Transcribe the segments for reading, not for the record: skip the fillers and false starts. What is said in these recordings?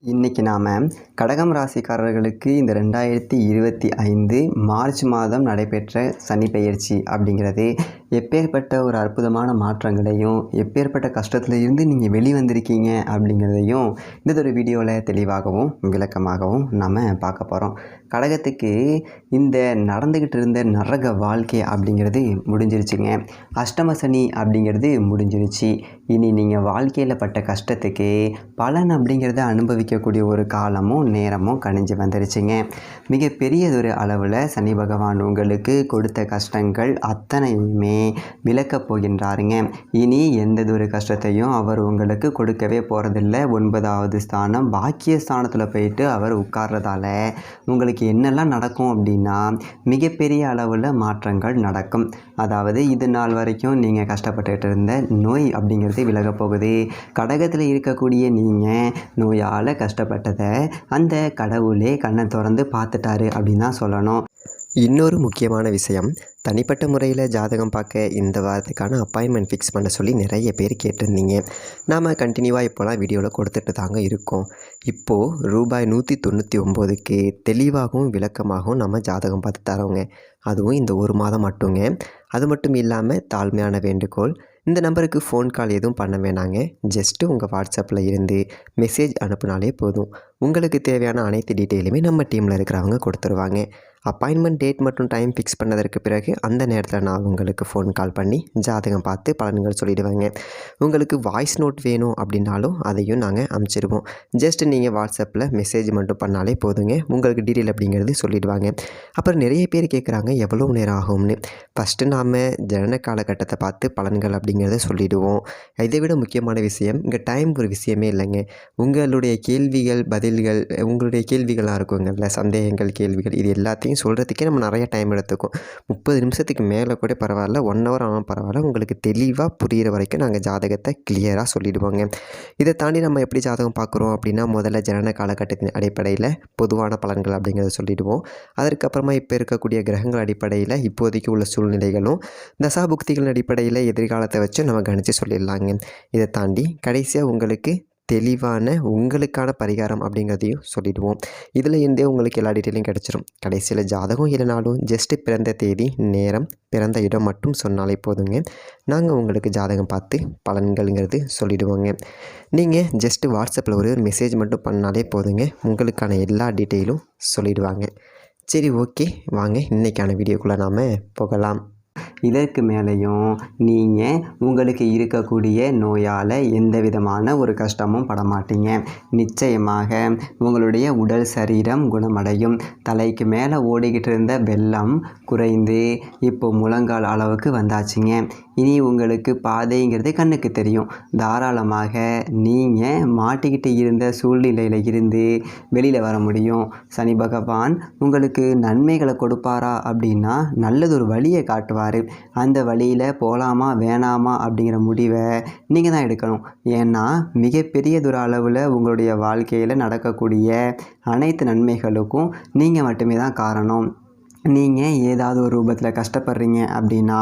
இன்றைக்கி நாம் கடகம் ராசிக்காரர்களுக்கு இந்த 2025 மார்ச் மாதம் நடைபெற்ற சனி பெயர்ச்சி அப்படிங்கிறது எப்பேற்பட்ட ஒரு அற்புதமான மாற்றங்களையும் எப்பேற்பட்ட கஷ்டத்தில் இருந்து நீங்கள் வெளிவந்திருக்கீங்க அப்படிங்கிறதையும் இந்த ஒரு வீடியோவில் தெளிவாகவும் விளக்கமாகவும் நம்ம பார்க்க போகிறோம். கடகத்துக்கு இந்த நடந்துக்கிட்டு இருந்த நரக வாழ்க்கை அப்படிங்கிறது முடிஞ்சிருச்சுங்க. அஷ்டம சனி அப்படிங்கிறது முடிஞ்சிருச்சு. இனி நீங்கள் வாழ்க்கையில் பட்ட கஷ்டத்துக்கு பலன் அப்படிங்கிறத அனுபவிக்கக்கூடிய ஒரு காலமும் நேரமும் கணிஞ்சு வந்துருச்சுங்க. மிகப்பெரியதொரு அளவில் சனி பகவான் உங்களுக்கு கொடுத்த கஷ்டங்கள் அத்தனையுமே விளக்கப் போகின்றாருங்க. இனி எந்ததொரு கஷ்டத்தையும் அவர் உங்களுக்கு கொடுக்கவே போகிறதில்ல. 9வது ஸ்தானம் பாக்கிய ஸ்தானத்தில் போயிட்டு அவர் உட்கார்றதால உங்களுக்கு என்னெல்லாம் நடக்கும் அப்படின்னா மிகப்பெரிய அளவில் மாற்றங்கள் நடக்கும். அதாவது இது நாள் வரைக்கும் நீங்கள் கஷ்டப்பட்டுட்டு இருந்த நோய் அப்படிங்கிறது விலகப் போகுது. கடகத்தில் இருக்கக்கூடிய நீங்கள் நோயால் கஷ்டப்பட்டதை அந்த கடவுளே கண்ணை திறந்து பார்த்துட்டாரு அப்படின்னு தான் சொல்லணும். இன்னொரு முக்கியமான விஷயம், தனிப்பட்ட முறையில் ஜாதகம் பார்க்க இந்த வாரத்துக்கான அப்பாயின்மெண்ட் ஃபிக்ஸ் பண்ண சொல்லி நிறைய பேர் கேட்டிருந்தீங்க. நாம் கண்டினியூவாக இப்போலாம் வீடியோவில் கொடுத்துட்டு தாங்க இருக்கோம். இப்போது ரூபாய் 199க்கு தெளிவாகவும் விளக்கமாகவும் நம்ம ஜாதகம் பார்த்து தரோங்க. அதுவும் இந்த ஒரு மாதம் மட்டுங்க. அது மட்டும் இல்லாமல் தாழ்மையான வேண்டுகோள், இந்த நம்பருக்கு ஃபோன் கால் எதுவும் பண்ண வேணாங்க. ஜஸ்ட்டு உங்கள் வாட்ஸ்அப்பில் இருந்து மெசேஜ் அனுப்புனாலே போதும். உங்களுக்கு தேவையான அனைத்து டீட்டெயிலுமே நம்ம டீமில் இருக்கிறவங்க கொடுத்துருவாங்க. அப்பாயின்மெண்ட் டேட் மற்றும் டைம் ஃபிக்ஸ் பண்ணதற்கு பிறகு அந்த நேரத்தில் நான் உங்களுக்கு ஃபோன் கால் பண்ணி ஜாதகம் பார்த்து பலன்கள் சொல்லிவிடுவேங்க. உங்களுக்கு வாய்ஸ் நோட் வேணும் அப்படின்னாலும் அதையும் நாங்கள் அனுப்பிச்சிடுவோம். ஜஸ்ட் நீங்கள் வாட்ஸ்அப்பில் மெசேஜ் மட்டும் பண்ணாலே போதுங்க. உங்களுக்கு டீட்டெயில் அப்படிங்கிறது சொல்லிவிடுவாங்க. அப்புறம் நிறைய பேர் கேட்குறாங்க எவ்வளோ நேரம் ஆகும்னு. ஃபஸ்ட்டு நாம் ஜனன காலகட்டத்தை பார்த்து பலன்கள் அப்படிங்கிறத சொல்லிவிடுவோம். இதை விட முக்கியமான விஷயம், இங்கே டைம் ஒரு விஷயமே இல்லைங்க. உங்களுடைய கேள்விகள் பதில்கள், உங்களுடைய கேள்விகளாக இருக்குங்கள்ல, சந்தேகங்கள் கேள்விகள், இது எல்லாத்தையும் சொல்கிறதுக்கே நம்ம நிறைய டைம் எடுத்துக்கும். 30 நிமிஷத்துக்கு மேலே கூட பரவாயில்ல, 1 ஹவர் ஆனால் பரவாயில்ல, உங்களுக்கு தெளிவாக புரிகிற வரைக்கும் நாங்கள் ஜாதகத்தை கிளியராக சொல்லிவிடுவோங்க. இதை தாண்டி நம்ம எப்படி ஜாதகம் பார்க்குறோம் அப்படின்னா, முதல்ல ஜனன காலகட்டத்தின் அடிப்படையில் பொதுவான பலன்கள் அப்படிங்கிறத சொல்லிவிடுவோம். அதற்கப்புறமா இப்போ இருக்கக்கூடிய கிரகங்கள் அடிப்படையில் இப்போதைக்கு உள்ள சூழ்நிலைகளும் தசாபுக்திகளின் அடிப்படையில் எதிர்காலத்தை வச்சு நம்ம கணிச்சு சொல்லிடலாங்க. இதை தாண்டி கடைசியாக உங்களுக்கு தெளிவான உங்களுக்கான பரிகாரம் அப்படிங்கிறதையும் சொல்லிவிடுவோம். இதில் இருந்தே உங்களுக்கு எல்லா டீட்டெயிலும் கிடச்சிரும். கடைசியில் ஜாதகம் இல்லைனாலும் ஜஸ்ட்டு பிறந்த தேதி, நேரம், பிறந்த இடம் மட்டும் சொன்னாலே போதுங்க. நாங்கள் உங்களுக்கு ஜாதகம் பார்த்து பலன்கள்ங்கிறது சொல்லிவிடுவோங்க. நீங்கள் ஜஸ்ட்டு வாட்ஸ்அப்பில் ஒரு மெசேஜ் மட்டும் பண்ணாலே போதுங்க. உங்களுக்கான எல்லா டீட்டெயிலும் சொல்லிவிடுவாங்க. சரி, ஓகே, வாங்க இன்றைக்கான வீடியோக்குள்ளே நாம் போகலாம். இதற்கு மேலேயும் நீங்கள் உங்களுக்கு இருக்கக்கூடிய நோயால் எந்த விதமான ஒரு கஷ்டமும் படமாட்டீங்க. நிச்சயமாக உங்களுடைய உடல் சரீரம் குணமடையும். தலைக்கு மேலே ஓடிக்கிட்டு இருந்த வெள்ளம் குறைந்து இப்போ முழங்கால் அளவுக்கு வந்தாச்சுங்க. இனி உங்களுக்கு பாதைங்கிறது கண்ணுக்கு தெரியும். தாராளமாக நீங்கள் மாட்டிக்கிட்டு இருந்த சூழ்நிலையில் இருந்து வெளியில் வர முடியும். சனி பகவான் உங்களுக்கு நன்மைகளை கொடுப்பாரா அப்படின்னா நல்லதொரு வழியை காட்டுவார். அந்த வழியில் போகலாமா வேணாமா அப்படிங்கிற முடிவை நீங்கள் தான் எடுக்கணும். ஏன்னா மிகப்பெரியதொரு அளவில் உங்களுடைய வாழ்க்கையில் நடக்கக்கூடிய அனைத்து நன்மைகளுக்கும் நீங்கள் மட்டுமே தான் காரணம். நீங்கள் ஏதாவது ஒரு ரூபத்தில் கஷ்டப்படுறீங்க அப்படின்னா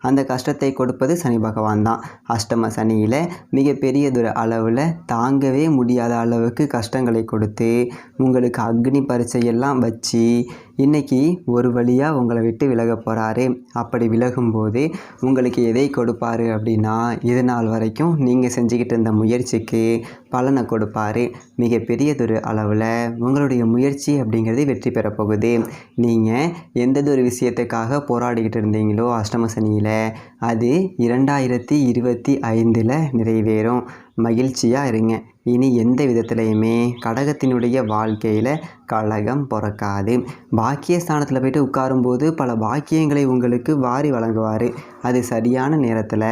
அந்த கஷ்டத்தை கொடுப்பது சனி பகவான் தான். அஷ்டம சனியில் மிகப்பெரியதொரு அளவில் தாங்கவே முடியாத அளவுக்கு கஷ்டங்களை கொடுத்து உங்களுக்கு அக்னி பரீட்சையெல்லாம் வச்சு இன்றைக்கி ஒரு வழியாக உங்களை விட்டு விலக போகிறாரு. அப்படி விலகும்போது உங்களுக்கு எதை கொடுப்பாரு அப்படின்னா, இது நாள் வரைக்கும் நீங்கள் செஞ்சுக்கிட்டு இருந்த முயற்சிக்கு பலனை கொடுப்பாரு. மிகப்பெரியதொரு அளவில் உங்களுடைய முயற்சி அப்படிங்கிறது வெற்றி பெறப்போகுது. நீங்கள் எந்ததொரு விஷயத்துக்காக போராடிக்கிட்டு இருந்தீங்களோ அஷ்டம சனியில், அது 2025 நிறைவேறும். மகிழ்ச்சியாக இருங்க. இனி எந்த விதத்துலையுமே கடகத்தினுடைய வாழ்க்கையில் கலகம் பிறக்காது. பாக்கியஸ்தானத்தில் போய்ட்டு உட்காரும்போது பல பாக்கியங்களை உங்களுக்கு வாரி வழங்குவார். அது சரியான நேரத்தில்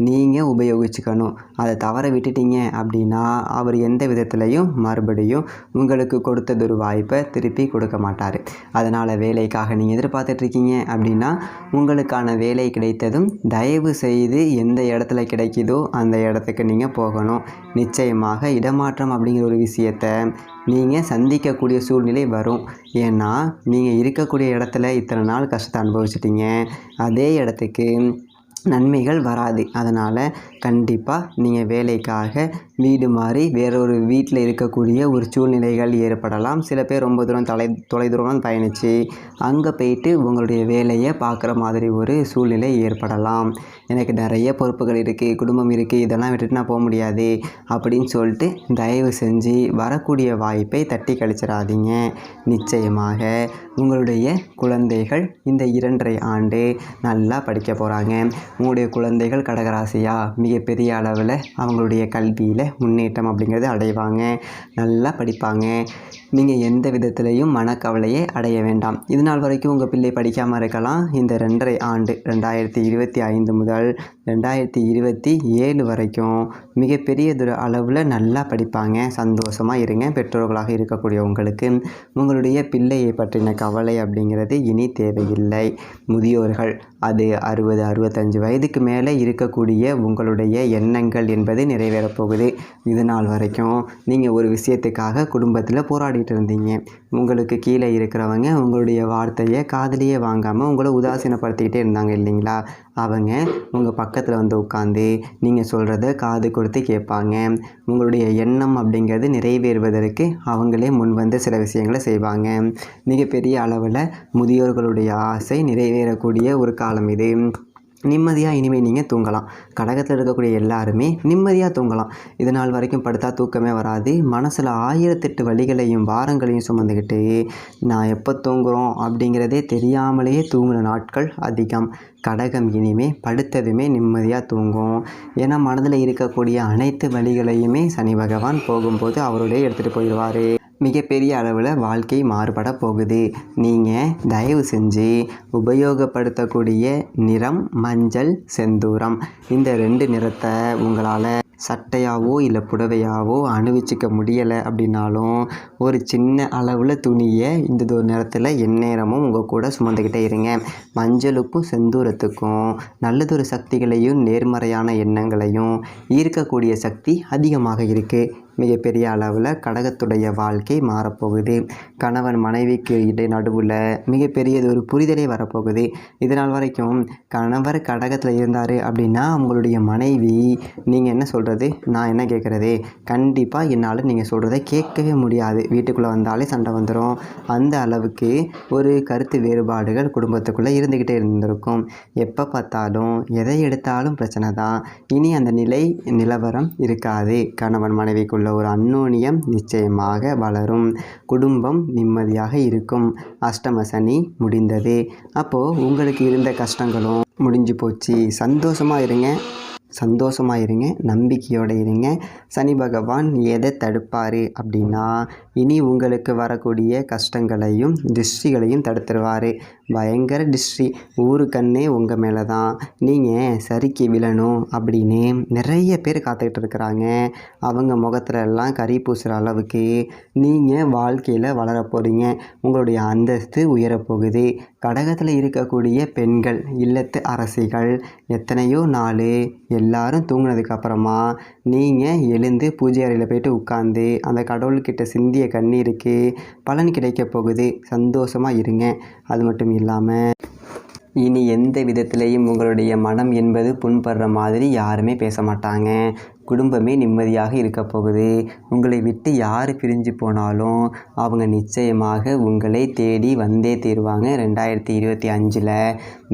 நீங்கள் உபயோகிச்சுக்கணும். அதை தவற விட்டுட்டீங்க அப்படின்னா அவர் எந்த விதத்துலையும் மறுபடியும் உங்களுக்கு கொடுத்ததொரு வாய்ப்பை திருப்பி கொடுக்க மாட்டார். அதனால் வேலைக்காக நீங்கள் எதிர்பார்த்துட்ருக்கீங்க அப்படின்னா உங்களுக்கான வேலை கிடைத்ததும் தயவு செய்து எந்த இடத்துல கிடைக்குதோ அந்த இடத்துக்கு நீங்கள் போகணும். நிச்சயமாக இடமாற்றம் அப்படிங்கிற ஒரு விஷயத்தை நீங்கள் சந்திக்கக்கூடிய சூழ்நிலை வரும். ஏன்னா நீங்கள் இருக்கக்கூடிய இடத்துல இத்தனை நாள் கஷ்டத்தை அனுபவிச்சிட்டிங்க. அதே இடத்துக்கு நன்மைகள் வராது. அதனால் கண்டிப்பாக நீங்கள் வேலைக்காக வீடு மாறி வேறொரு வீட்டில் இருக்கக்கூடிய ஒரு சூழ்நிலைகள் ஏற்படலாம். சில பேர் ரொம்ப தூரம் தொலைதூரம் பயணித்து அங்கே போயிட்டு உங்களுடைய வேலையை பார்க்குற மாதிரி ஒரு சூழ்நிலை ஏற்படலாம். எனக்கு நிறைய பொறுப்புகள் இருக்குது, குடும்பம் இருக்குது, இதெல்லாம் விட்டுட்டு நான் போக முடியாது அப்படின்னு சொல்லிட்டு தயவு செஞ்சு வரக்கூடிய வாய்ப்பை தட்டி கழிச்சிடாதீங்க. நிச்சயமாக உங்களுடைய குழந்தைகள் இந்த 2.5 ஆண்டு நல்லா படிக்க போகிறாங்க. உங்களுடைய குழந்தைகள் கடகராசியா மிகப்பெரிய அளவில் அவங்களுடைய கல்வியில் முன்னேற்றம் அப்படிங்கிறது அடைவாங்க, நல்லா படிப்பாங்க. நீங்கள் எந்த விதத்திலையும் மனக்கவலையை அடைய வேண்டாம். இது நாள் வரைக்கும் உங்கள் பிள்ளை படிக்காமல் இருக்கலாம். இந்த 2.5 ஆண்டு 2025 முதல் 2027 வரைக்கும் மிகப்பெரிய அளவில் நல்லா படிப்பாங்க. சந்தோஷமாக இருங்க. பெற்றோர்களாக இருக்கக்கூடிய உங்களுக்கு உங்களுடைய பிள்ளையை பற்றின கவலை அப்படிங்கிறது இனி தேவையில்லை. முதியோர்கள் அது 60-65 வயதுக்கு மேலே இருக்கக்கூடிய உங்களுடைய எண்ணங்கள் என்பது நிறைவேறப் போகுது. இது நாள் வரைக்கும் நீங்கள் ஒரு விஷயத்துக்காக குடும்பத்தில் போராடிட்டு இருந்தீங்க. உங்களுக்கு கீழே இருக்கிறவங்க உங்களுடைய வார்த்தையை காதுலேயே வாங்காமல் உங்களை உதாசீனப்படுத்திக்கிட்டே இருந்தாங்க இல்லைங்களா? அவங்க உங்கள் பக்கத்தில் வந்து உட்காந்து நீங்கள் சொல்கிறத காது கொடுத்து கேட்பாங்க. உங்களுடைய எண்ணம் அப்படிங்கிறது நிறைவேறுவதற்கு அவங்களே முன் வந்து சில விஷயங்களை செய்வாங்க. மிகப்பெரிய அளவில் முதியோர்களுடைய ஆசை நிறைவேறக்கூடிய ஒரு காலம் இது. நிம்மதியாக இனிமேல் நீங்கள் தூங்கலாம். கடகத்தில் இருக்கக்கூடிய எல்லாருமே நிம்மதியாக தூங்கலாம். இது நாள் வரைக்கும் படுத்தா தூக்கமே வராது. மனசில் 1008 வலிகளையும் பாரங்களையும் சுமந்துக்கிட்டு நான் எப்போ தூங்குகிறோம் அப்படிங்கிறதே தெரியாமலேயே தூங்குகிற நாட்கள் அதிகம். கடகம் இனிமே படுத்ததுமே நிம்மதியாக தூங்கும். ஏன்னா மனதில் இருக்கக்கூடிய அனைத்து வலிகளையுமே சனி பகவான் போகும்போது அவருடைய எடுத்துகிட்டு போயிடுவார். மிகப்பெரிய அளவில் வாழ்க்கை மாறுபட போகுது. நீங்கள் தயவு செஞ்சு உபயோகப்படுத்தக்கூடிய நிறம் மஞ்சள், செந்தூரம். இந்த 2 நிறத்தை உங்களால் சட்டையாவோ இல்லை புடவையாவோ அணிவிச்சிக்க முடியலை அப்படின்னாலும் ஒரு சின்ன அளவில் துணியை இந்த ஒரு நேரத்தில் எந்நேரமும் உங்கள் கூட சுமந்துக்கிட்டே இருங்க. மஞ்சளுக்கும் செந்தூரத்துக்கும் நல்லதொரு சக்திகளையும் நேர்மறையான எண்ணங்களையும் ஈர்க்கக்கூடிய சக்தி அதிகமாக இருக்குது. மிகப்பெரிய அளவில் கடகத்துடைய வாழ்க்கை மாறப்போகுது. கணவன் மனைவிக்கு நடுவில் மிகப்பெரியது ஒரு புரிதலே வரப்போகுது. இதனால் வரைக்கும் கணவர் கடகத்தில் இருந்தார் அப்படின்னா உங்களுடைய மனைவி நீங்கள் என்ன சொல்கிறது, நான் என்ன கேட்குறது, கண்டிப்பாக என்னால் நீங்கள் சொல்கிறத கேட்கவே முடியாது. வீட்டுக்குள்ளே வந்தாலே சண்டை வந்துடும். அந்த அளவுக்கு ஒரு கருத்து வேறுபாடுகள் குடும்பத்துக்குள்ளே இருந்துக்கிட்டே இருந்திருக்கும். எப்போ பார்த்தாலும் எதை எடுத்தாலும் பிரச்சனை தான். இனி அந்த நிலவரம் இருக்காது. கணவன் மனைவிக்குள்ள ஒரு அந்யோன்யம் நிச்சயமாக வளரும். குடும்பம் நிம்மதியாக இருக்கும். அஷ்டம சனி முடிந்தது. அப்போது உங்களுக்கு இருந்த கஷ்டங்களும் முடிஞ்சு போச்சு. சந்தோஷமாக இருங்க, நம்பிக்கையோடு இருங்க. சனி பகவான் எதை தடுப்பார் அப்படின்னா இனி உங்களுக்கு வரக்கூடிய கஷ்டங்களையும் திருஷ்டிகளையும் தடுத்துருவார். பயங்கர திருஷ்டி, ஊரு கண்ணே உங்கள் மேலே தான். நீங்கள் சரிக்கு விழணும் அப்படின்னு நிறைய பேர் காத்துக்கிட்டு இருக்கிறாங்க. அவங்க முகத்துல எல்லாம் கறி பூசுகிற அளவுக்கு நீங்கள் வாழ்க்கையில் வளர போகிறீங்க. உங்களுடைய அந்தஸ்து உயரப்போகுது. கடகத்தில் இருக்கக்கூடிய பெண்கள், இல்லத்து அரசிகள் எத்தனையோ நாள் எல்லாரும் தூங்கினதுக்கப்புறமா நீங்கள் எழுந்து பூஜை அறையில் போய்ட்டு உட்காந்து அந்த கடவுள்கிட்ட சிந்திய கண்ணீருக்கு பலன் கிடைக்க போகுது. சந்தோஷமாக இருங்க. அது மட்டும் இல்லாமல் இனி எந்த விதத்திலையும் உங்களுடைய மனம் என்பது புண்படுற மாதிரி யாருமே பேச மாட்டாங்க. குடும்பமே நிம்மதியாக இருக்க போகுது. உங்களை விட்டு யார் பிரிஞ்சு போனாலும் அவங்க நிச்சயமாக உங்களை தேடி வந்தே தீருவாங்க. 2025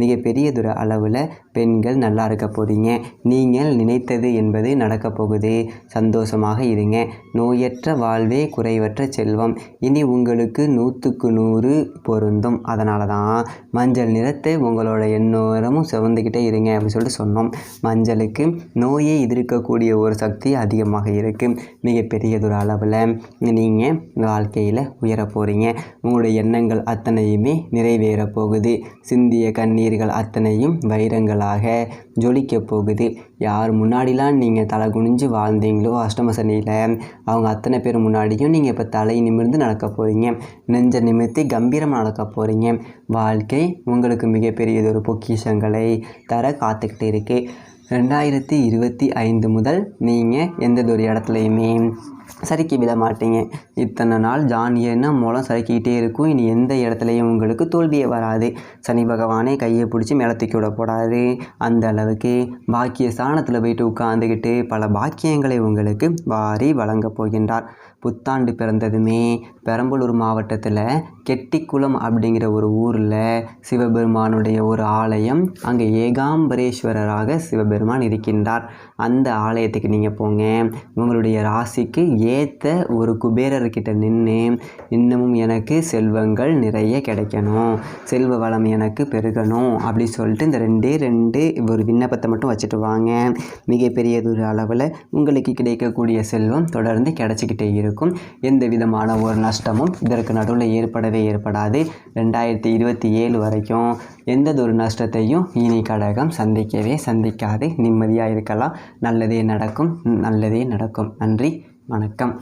மிகப்பெரியதொரு அளவில் பெண்கள் நல்லா இருக்க போகிறீங்க. நீங்கள் நினைத்தது என்பது நடக்க போகுது. சந்தோஷமாக இருங்க. நோயற்ற வாழ்வே குறைவற்ற செல்வம். இனி உங்களுக்கு 100க்கு 100 பொருந்தும். அதனால தான் மஞ்சள் நிறத்தை உங்களோட எந்நேரமும் சிவந்துக்கிட்டே இருங்க அப்படின்னு சொல்லிட்டு சொன்னோம். மஞ்சளுக்கு நோயை எதிர்க்கக்கூடிய ஒரு சக்தி அதிகமாக இருக்குது. மிகப்பெரியதொரு அளவில் நீங்கள் வாழ்க்கையில் உயர போகிறீங்க. உங்களுடைய எண்ணங்கள் அத்தனையுமே நிறைவேற போகுது. சிந்திய கண்ணீர்கள் அத்தனையும் வைரங்களாக ஜொலிக்க போகுது. யார் முன்னாடிலாம் நீங்கள் தலை குனிஞ்சு வாழ்ந்தீங்களோ அஷ்டம சனியில், அவங்க அத்தனை பேர் முன்னாடியும் நீங்கள் இப்போ தலை நிமிர்ந்து நடக்க போகிறீங்க. நெஞ்ச நிமிர்த்தி கம்பீரமாக நடக்க போகிறீங்க. வாழ்க்கை உங்களுக்கு மிகப்பெரியதொரு பொக்கிஷங்களை தர காத்துக்கிட்டு இருக்குது. 2025 முதல் நீங்கள் எந்ததொரு இடத்துலையுமே சறுக்கி விட மாட்டீங்க. இத்தனை நாள் ஜானியன்னா மூலம் சறுக்கிக்கிட்டே இருக்கும். இனி எந்த இடத்துலையும் உங்களுக்கு தோல்வியே வராது. சனி பகவானே கையை பிடிச்சி மேலே தூக்கி விட போடாது. அந்த அளவுக்கு பாக்கிய ஸ்தானத்தில் போயிட்டு உட்காந்துக்கிட்டு பல பாக்கியங்களை உங்களுக்கு வாரி வழங்க போகின்றார். புத்தாண்டு பிறந்ததுமே பெரம்பலூர் மாவட்டத்தில் கெட்டிக்குளம் அப்படிங்கிற ஒரு ஊரில் சிவபெருமானுடைய ஒரு ஆலயம், அங்கே ஏகாம்பரேஸ்வரராக சிவபெருமான் இருக்கின்றார். அந்த ஆலயத்துக்கு நீங்கள் போங்க. உங்களுடைய ராசிக்கு ஏற்ற ஒரு குபேரர்கிட்ட நின்று இன்னமும் எனக்கு செல்வங்கள் நிறைய கிடைக்கணும், செல்வ வளம் எனக்கு பெருகணும் அப்படி சொல்லிட்டு இந்த ரெண்டு ஒரு விண்ணப்பத்தை மட்டும் வச்சுட்டு வாங்க. மிகப்பெரியதொரு அளவில் உங்களுக்கு கிடைக்கக்கூடிய செல்வம் தொடர்ந்து கிடைச்சிக்கிட்டே இருக்கும். எந்த விதமான ஒரு நஷ்டமும் இதற்கு நடுவில் ஏற்படாது. 2027 வரைக்கும் எந்ததொரு நஷ்டத்தையும் இனி கடகம் சந்திக்காது. நிம்மதியாக இருக்கலாம். நல்லதே நடக்கும். நன்றி, வணக்கம்.